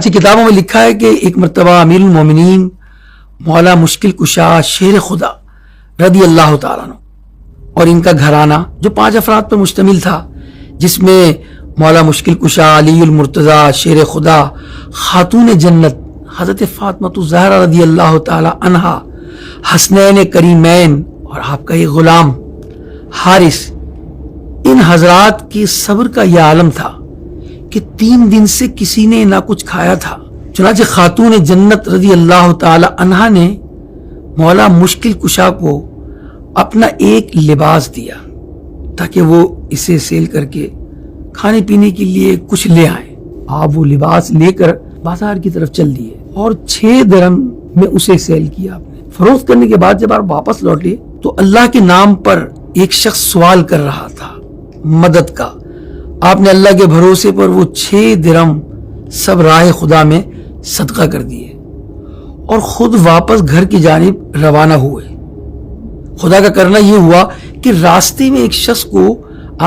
کی کتابوں میں لکھا ہے کہ ایک مرتبہ امیر المومنین مولا مشکل کشا شیر خدا رضی اللہ تعالیٰ عنہ اور ان کا گھرانہ جو 5 افراد پر مشتمل تھا، جس میں مولا مشکل کشا علی المرتضی شیر خدا، خاتون جنت حضرت فاطمہ الزہرا رضی اللہ تعالی عنہا، حسنین کریمین اور آپ کا یہ غلام حارث، ان حضرات کے صبر کا یہ عالم تھا کہ 3 دن سے کسی نے نہ کچھ کھایا تھا۔ چنانچہ خاتون جنت رضی اللہ تعالی عنہا نے مولا مشکل کشا کو اپنا ایک لباس دیا تاکہ وہ اسے سیل کر کے کھانے پینے کے لیے کچھ لے آئیں۔ آپ وہ لباس لے کر بازار کی طرف چل دیے اور 6 درہم میں اسے سیل کیا۔ آپ نے فروخت کرنے کے بعد جب آپ واپس لوٹے تو اللہ کے نام پر ایک شخص سوال کر رہا تھا مدد کا۔ آپ نے اللہ کے بھروسے پر وہ 6 درہم سب راہ خدا میں صدقہ کر دیے اور خود واپس گھر کی جانب روانہ ہوئے۔ خدا کا کرنا یہ ہوا کہ راستے میں ایک شخص کو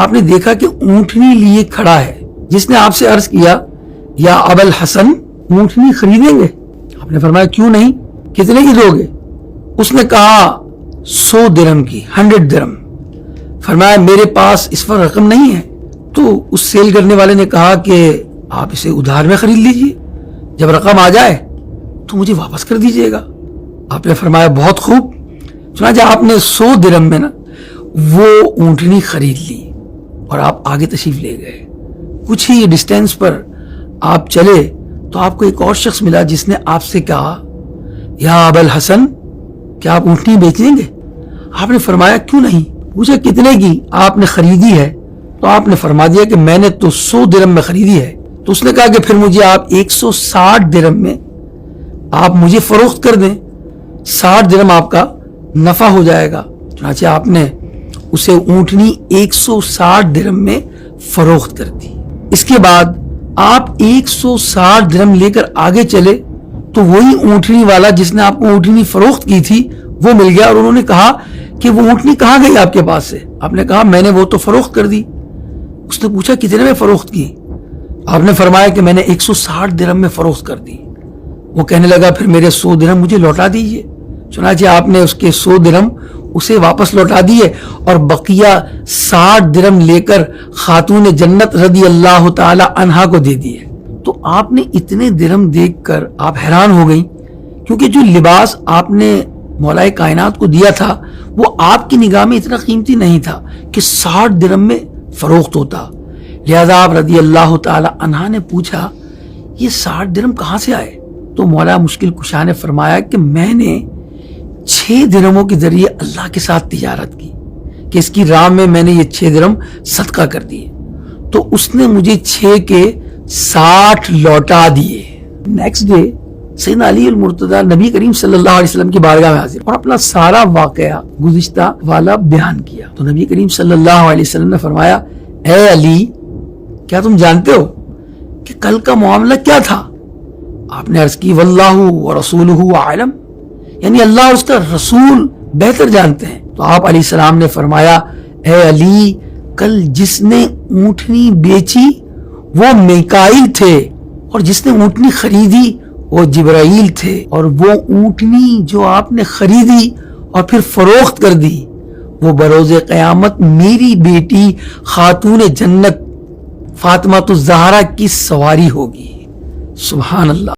آپ نے دیکھا کہ اونٹنی لیے کھڑا ہے، جس نے آپ سے عرض کیا، یا ابا الحسن اونٹنی خریدیں گے؟ آپ نے فرمایا کیوں نہیں، کتنے کی دو گے؟ اس نے کہا 100 درہم کی، 100 درہم۔ فرمایا میرے پاس اس پر رقم نہیں ہے۔ تو اس سیل کرنے والے نے کہا کہ آپ اسے ادھار میں خرید لیجئے، جب رقم آ جائے تو مجھے واپس کر دیجئے گا۔ آپ نے فرمایا بہت خوب۔ چنانچہ آپ نے 100 درہم میں وہ اونٹنی خرید لی اور آپ آگے تشریف لے گئے۔ کچھ ہی ڈسٹینس پر آپ چلے تو آپ کو ایک اور شخص ملا جس نے آپ سے کہا، یا ابا الحسن کیا آپ اونٹنی بیچ لیں گے؟ آپ نے فرمایا کیوں نہیں۔ پوچھا کتنے کی آپ نے خریدی ہے؟ تو آپ نے فرما دیا کہ میں نے تو 100 درہم میں خریدی ہے۔ تو اس نے کہا کہ پھر مجھے آپ 160 درہم میں آپ مجھے فروخت کر دیں، 60 درہم آپ کا نفع ہو جائے گا۔ چنانچہ آپ نے اسے اونٹنی 160 درہم میں فروخت کر دی۔ اس کے بعد آپ 160 درہم لے کر آگے چلے تو وہی اونٹنی والا جس نے آپ کو اونٹنی فروخت کی تھی وہ مل گیا، اور انہوں نے کہا کہ وہ اونٹنی کہاں گئی آپ کے پاس سے؟ آپ نے کہا میں نے وہ تو فروخت کر دی۔ اس نے پوچھا کتنے میں فروخت کی؟ آپ نے فرمایا کہ میں نے 160 درہم میں فروخت کر دی۔ وہ کہنے لگا پھر میرے 100 درہم مجھے لوٹا دیجئے۔ چنانچہ آپ نے اس کے 100 درہم اسے واپس لوٹا دیے اور بقیہ 60 درہم لے کر خاتون جنت رضی اللہ تعالی عنہا کو دے دیے۔ تو آپ نے اتنے درہم دیکھ کر آپ حیران ہو گئی، کیونکہ جو لباس آپ نے مولائے کائنات کو دیا تھا وہ آپ کی نگاہ میں اتنا قیمتی نہیں تھا کہ 60 درہم میں فروخت ہوتا۔ لہذا آپ رضی اللہ تعالی عنہا نے پوچھا یہ 60 درہم کہاں سے آئے؟ تو مولا مشکل کشا نے فرمایا کہ میں نے 6 درہموں کے ذریعے اللہ کے ساتھ تجارت کی کہ اس کی راہ میں نے یہ 6 درہم صدقہ کر دیے، تو اس نے مجھے 6 کے 60 لوٹا دیے۔ نیکسٹ ڈے سیدنا علی المرتضی نبی کریم صلی اللہ علیہ وسلم کی بارگاہ میں حاضر اور اپنا سارا واقعہ گزشتہ والا بیان کیا۔ تو نبی کریم صلی اللہ علیہ وسلم نے فرمایا، اے علی کیا تم جانتے ہو کہ کل کا معاملہ کیا تھا؟ آپ نے عرض کی واللہ ورسولہ اعلم، یعنی اللہ اور اس کا رسول بہتر جانتے ہیں۔ تو آپ علیہ السلام نے فرمایا، اے علی کل جس نے اونٹنی بیچی وہ میکائیل تھے، اور جس نے اونٹنی خریدی وہ جبرائیل تھے، اور وہ اونٹنی جو آپ نے خریدی اور پھر فروخت کر دی وہ بروز قیامت میری بیٹی خاتون جنت فاطمہ الزہرا کی سواری ہوگی۔ سبحان اللہ۔